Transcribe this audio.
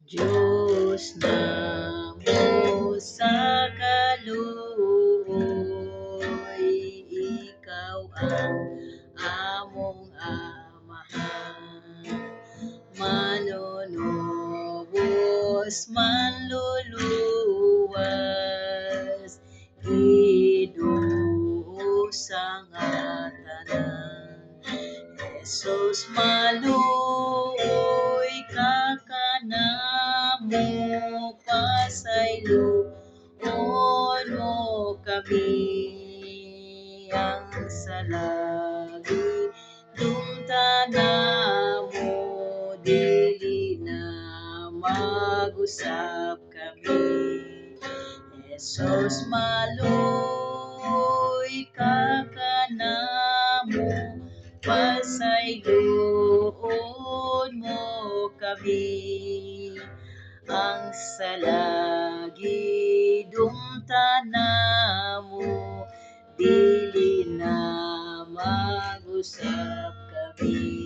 Diyos namo sa kaluoy, Ikaw ang among Amahan. Manunubos manluluwas, Ginoo sa tanan. Jesus maluoy ka kanamo, pasayloon mo kami ang salagi dumtana mo, dili na mag-usap kami. Jesus maluoy ka kanamo, pasayloon mo kami ang salagi dumtana mo, dili na mag-usap kami.